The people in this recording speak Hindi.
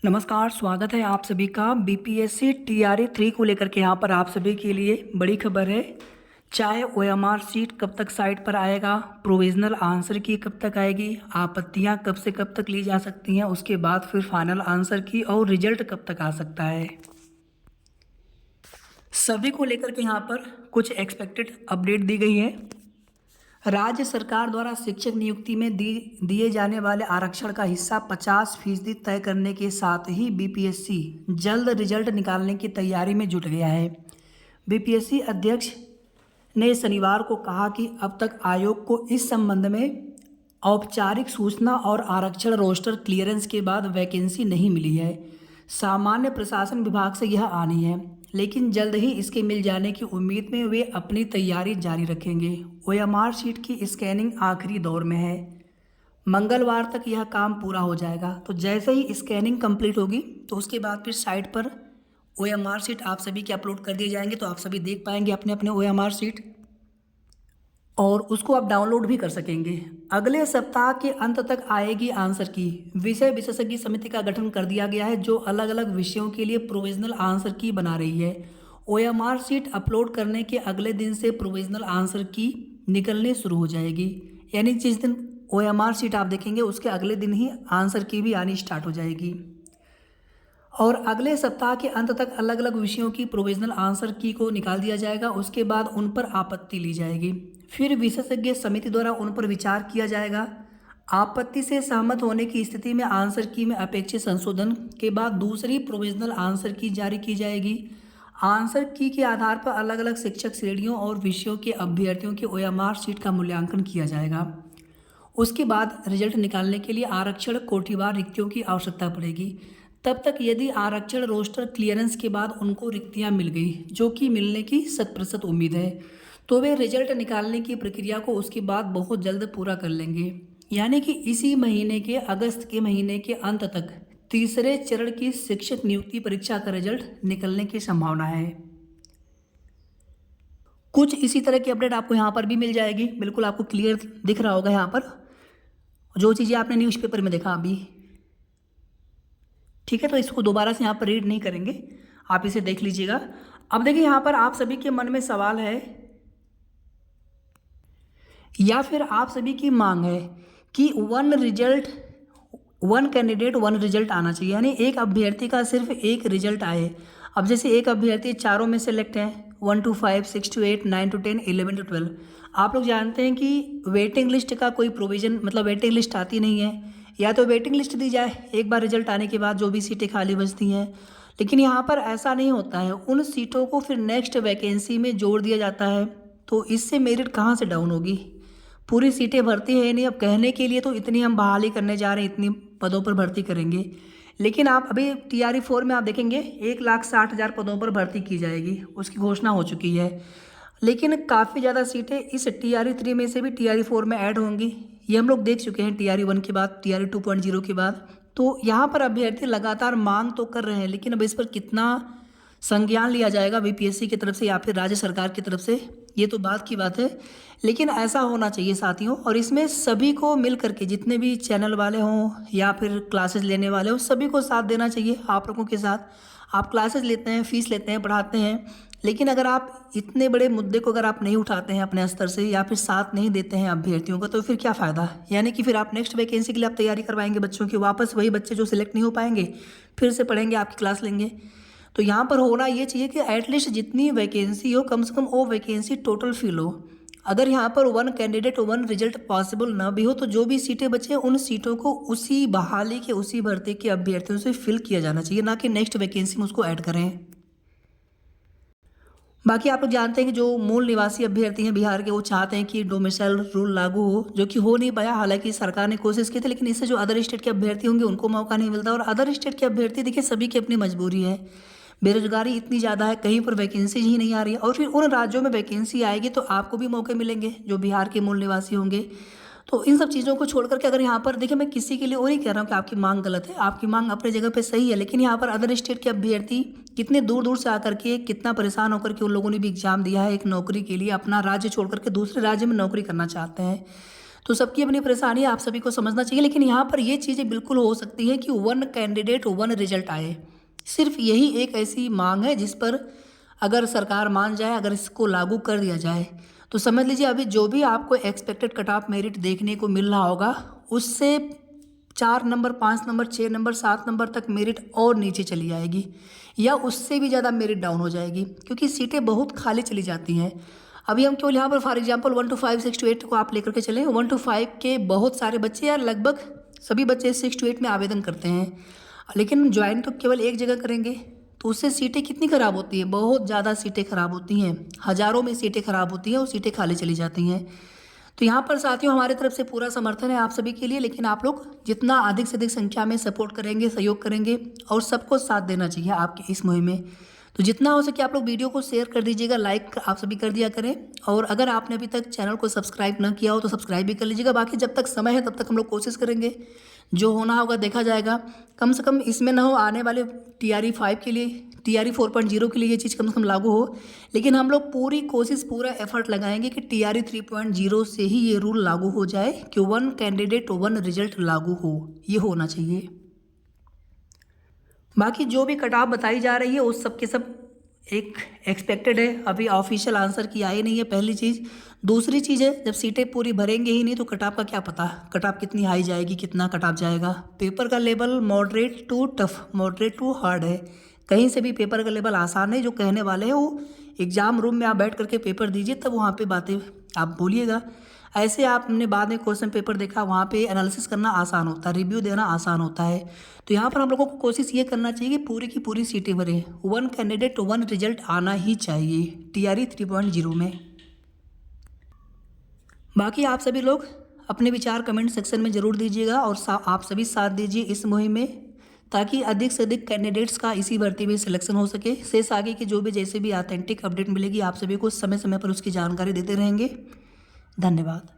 नमस्कार, स्वागत है आप सभी का बीपीएससी टीआरई 3 को लेकर के। यहाँ पर आप सभी के लिए बड़ी खबर है। चाहे ओएमआर सीट कब तक साइट पर आएगा, प्रोविजनल आंसर की कब तक आएगी, आपत्तियाँ कब से कब तक ली जा सकती हैं, उसके बाद फिर फाइनल आंसर की और रिजल्ट कब तक आ सकता है, सभी को लेकर के यहाँ पर कुछ एक्सपेक्टेड अपडेट दी गई है। राज्य सरकार द्वारा शिक्षक नियुक्ति में दिए जाने वाले आरक्षण का हिस्सा 50% तय करने के साथ ही बीपीएससी जल्द रिजल्ट निकालने की तैयारी में जुट गया है। बीपीएससी अध्यक्ष ने शनिवार को कहा कि अब तक आयोग को इस संबंध में औपचारिक सूचना और आरक्षण रोस्टर क्लियरेंस के बाद वैकेंसी नहीं मिली है। सामान्य प्रशासन विभाग से यह आनी है, लेकिन जल्द ही इसके मिल जाने की उम्मीद में वे अपनी तैयारी जारी रखेंगे। ओएमआर शीट की स्कैनिंग आखिरी दौर में है। मंगलवार तक यह काम पूरा हो जाएगा। तो जैसे ही स्कैनिंग कंप्लीट होगी तो उसके बाद फिर साइट पर ओएमआर शीट आप सभी के अपलोड कर दिए जाएंगे, तो आप सभी देख पाएंगे अपने अपने ओएमआर शीट और उसको आप डाउनलोड भी कर सकेंगे। अगले सप्ताह के अंत तक आएगी आंसर की। विषय विशेषज्ञ समिति का गठन कर दिया गया है, जो अलग अलग विषयों के लिए प्रोविजनल आंसर की बना रही है। ओएमआर शीट अपलोड करने के अगले दिन से प्रोविजनल आंसर की निकलनी शुरू हो जाएगी, यानी जिस दिन ओएमआर शीट आप देखेंगे उसके अगले दिन ही आंसर की भी आनी स्टार्ट हो जाएगी। और अगले सप्ताह के अंत तक अलग अलग विषयों की प्रोविजनल आंसर की को निकाल दिया जाएगा। उसके बाद उन पर आपत्ति ली जाएगी, फिर विशेषज्ञ समिति द्वारा उन पर विचार किया जाएगा। आपत्ति से सहमत होने की स्थिति में आंसर की में अपेक्षित संशोधन के बाद दूसरी प्रोविजनल आंसर की जारी की जाएगी। आंसर की के आधार पर अलग अलग शिक्षक श्रेणियों और विषयों के अभ्यर्थियों के ओएमआर शीट का मूल्यांकन किया जाएगा। उसके बाद रिजल्ट निकालने के लिए आरक्षण कोटिवार रिक्तियों की आवश्यकता पड़ेगी। तब तक यदि आरक्षण रोस्टर क्लियरेंस के बाद उनको रिक्तियां मिल गई, जो कि मिलने की 100% उम्मीद है, तो वे रिजल्ट निकालने की प्रक्रिया को उसके बाद बहुत जल्द पूरा कर लेंगे, यानी कि इसी महीने के अगस्त के महीने के अंत तक तीसरे चरण की शिक्षक नियुक्ति परीक्षा का रिजल्ट निकलने की संभावना है। कुछ इसी तरह की अपडेट आपको यहाँ पर भी मिल जाएगी। बिल्कुल आपको क्लियर दिख रहा होगा यहाँ पर जो चीज़ें आपने न्यूज़पेपर में देखा अभी, ठीक है। तो इसको दोबारा से यहाँ पर रीड नहीं करेंगे, आप इसे देख लीजिएगा। अब देखिए यहाँ पर आप सभी के मन में सवाल है या फिर आप सभी की मांग है कि वन कैंडिडेट वन रिजल्ट आना चाहिए, यानी एक अभ्यर्थी का सिर्फ एक रिजल्ट आए। अब जैसे एक अभ्यर्थी चारों में सेलेक्ट है, 1 to 5, 6 to 8, 9 to 10, 11 to 12। आप लोग जानते हैं कि वेटिंग लिस्ट का कोई प्रोविज़न, मतलब वेटिंग लिस्ट आती नहीं है, या तो वेटिंग लिस्ट दी जाए एक बार रिजल्ट आने के बाद जो भी सीटें खाली बचती हैं, लेकिन यहाँ पर ऐसा नहीं होता है। उन सीटों को फिर नेक्स्ट वैकेंसी में जोड़ दिया जाता है, तो इससे मेरिट कहाँ से डाउन होगी? पूरी सीटें भर्ती है नहीं। अब कहने के लिए तो इतनी हम बहाली करने जा रहे हैं, इतनी पदों पर भर्ती करेंगे, लेकिन आप अभी टीआरई 4 में आप देखेंगे 1,60,000 पदों पर भर्ती की जाएगी, उसकी घोषणा हो चुकी है। लेकिन काफ़ी ज़्यादा सीटें इस टीआरई 3 में से भी टीआरई 4 में ऐड होंगी, ये हम लोग देख चुके हैं टीआरई 1 के बाद, टीआरई 2.0 के बाद। तो यहाँ पर अभ्यर्थी लगातार मांग तो कर रहे हैं, लेकिन अब इस पर कितना संज्ञान लिया जाएगा बीपीएससी की तरफ से या फिर राज्य सरकार की तरफ से, ये तो बात की बात है। लेकिन ऐसा होना चाहिए साथियों, और इसमें सभी को मिल करके, जितने भी चैनल वाले हों या फिर क्लासेस लेने वाले हों, सभी को साथ देना चाहिए। आप लोगों के साथ आप क्लासेस लेते हैं, फीस लेते हैं, पढ़ाते हैं, लेकिन अगर आप इतने बड़े मुद्दे को अगर आप नहीं उठाते हैं अपने स्तर से या फिर साथ नहीं देते हैं अभ्यर्थियों को, तो फिर क्या फ़ायदा? यानी कि फिर आप नेक्स्ट वैकेंसी के लिए आप तैयारी करवाएंगे बच्चों की, वापस वही बच्चे जो सिलेक्ट नहीं हो पाएंगे फिर से पढ़ेंगे, आपकी क्लास लेंगे। तो यहाँ पर होना ये चाहिए कि एटलीस्ट जितनी वैकेंसी हो, कम से कम वो वैकेंसी टोटल फिल हो। अगर यहाँ पर one candidate one result possible ना भी हो, तो जो भी सीटें बचे उन सीटों को उसी बहाली के, उसी भर्ती के अभ्यर्थियों से फिल किया जाना चाहिए, ना कि नेक्स्ट वैकेंसी में उसको ऐड करें। बाकी आप लोग जानते हैं कि जो मूल निवासी अभ्यर्थी हैं बिहार के, वो चाहते हैं कि डोमिसाइल रूल लागू हो, जो कि हो नहीं पाया। हालांकि सरकार ने कोशिश की थी, लेकिन इससे जो अदर स्टेट के अभ्यर्थी होंगे उनको मौका नहीं मिलता। और अदर स्टेट के अभ्यर्थी देखिए, सभी की अपनी मजबूरी है, बेरोजगारी इतनी ज़्यादा है, कहीं पर वैकेंसी ही नहीं आ रही है, और फिर उन राज्यों में वैकेंसी आएगी तो आपको भी मौके मिलेंगे जो बिहार के मूल निवासी होंगे। तो इन सब चीज़ों को छोड़ करके अगर यहाँ पर देखिए, मैं किसी के लिए वो नहीं कह रहा हूँ कि आपकी मांग गलत है, आपकी मांग अपनी जगह पे सही है, लेकिन यहाँ पर अदर स्टेट के अभ्यर्थी कितने दूर दूर से आकर के, कितना परेशान होकर के उन लोगों ने भी एग्जाम दिया है एक नौकरी के लिए, अपना राज्य छोड़ करके दूसरे राज्य में नौकरी करना चाहते हैं। तो सबकी अपनी परेशानी आप सभी को समझना चाहिए, लेकिन यहाँ पर ये चीज़ें बिल्कुल हो सकती हैं कि 1 कैंडिडेट 1 रिजल्ट आए। सिर्फ यही एक ऐसी मांग है जिस पर अगर सरकार मान जाए, अगर इसको लागू कर दिया जाए, तो समझ लीजिए अभी जो भी आपको एक्सपेक्टेड कट ऑफ मेरिट देखने को मिल रहा होगा उससे 4 नंबर, 5 नंबर, 6 नंबर, 7 नंबर तक मेरिट और नीचे चली जाएगी, या उससे भी ज़्यादा मेरिट डाउन हो जाएगी, क्योंकि सीटें बहुत खाली चली जाती हैं। अभी हम केवल यहाँ पर फॉर एग्जांपल 1 to 5, 6 to 8 को आप लेकर के चलें। 1 to 5 के बहुत सारे बच्चे, या लगभग सभी बच्चे 6 to 8 में आवेदन करते हैं, लेकिन ज्वाइन तो केवल एक जगह करेंगे, तो उससे सीटें कितनी ख़राब होती हैं, बहुत ज़्यादा सीटें ख़राब होती हैं, हज़ारों में सीटें ख़राब होती हैं और सीटें खाली चली जाती हैं। तो यहाँ पर साथियों हमारे तरफ से पूरा समर्थन है आप सभी के लिए, लेकिन आप लोग जितना अधिक से अधिक संख्या में सपोर्ट करेंगे, सहयोग करेंगे, और सबको साथ देना चाहिए आपकी इस मुहिम में। तो जितना हो सके आप लोग वीडियो को शेयर कर दीजिएगा, लाइक आप सभी कर दिया करें, और अगर आपने अभी तक चैनल को सब्सक्राइब ना किया हो तो सब्सक्राइब भी कर लीजिएगा। बाकी जब तक समय है तब तक हम लोग कोशिश करेंगे, जो होना होगा देखा जाएगा। कम से कम इसमें ना हो आने वाले TRE 5 के लिए, TRE 4.0 के लिए ये चीज़ कम से कम लागू हो, लेकिन हम लोग पूरी कोशिश, पूरा एफर्ट लगाएंगे कि TRE 3.0 से ही ये रूल लागू हो जाए कि 1 कैंडिडेट 1 रिजल्ट लागू हो, ये होना चाहिए। बाकी जो भी कट ऑफ बताई जा रही है उस सब के सब एक एक्सपेक्टेड है, अभी ऑफिशियल आंसर की आई नहीं है, पहली चीज़। दूसरी चीज़ है, जब सीटें पूरी भरेंगे ही नहीं तो कट ऑफ का क्या पता, कट ऑफ कितनी हाई जाएगी, कितना कट ऑफ जाएगा। पेपर का level moderate to tough, moderate to hard है, कहीं से भी पेपर का लेवल आसान है। जो कहने वाले हैं वो एग्ज़ाम रूम में आप बैठ करके पेपर दीजिए, तब वहाँ पे बातें आप बोलिएगा। ऐसे आपने बाद में क्वेश्चन पेपर देखा, वहाँ पे एनालिसिस करना आसान होता है, रिव्यू देना आसान होता है। तो यहाँ पर हम लोगों को कोशिश ये करना चाहिए कि पूरी की पूरी सीटें भरें, 1 कैंडिडेट 1 रिजल्ट आना ही चाहिए TRE 3.0 में। बाकी आप सभी लोग अपने विचार कमेंट सेक्शन में ज़रूर दीजिएगा, और आप सभी साथ दीजिए इस मुहिम में, ताकि अधिक से अधिक कैंडिडेट्स का इसी भर्ती में सिलेक्शन हो सके। शेष आगे की जो भी जैसे भी ऑथेंटिक अपडेट मिलेगी आप सभी को समय समय पर उसकी जानकारी देते रहेंगे। धन्यवाद।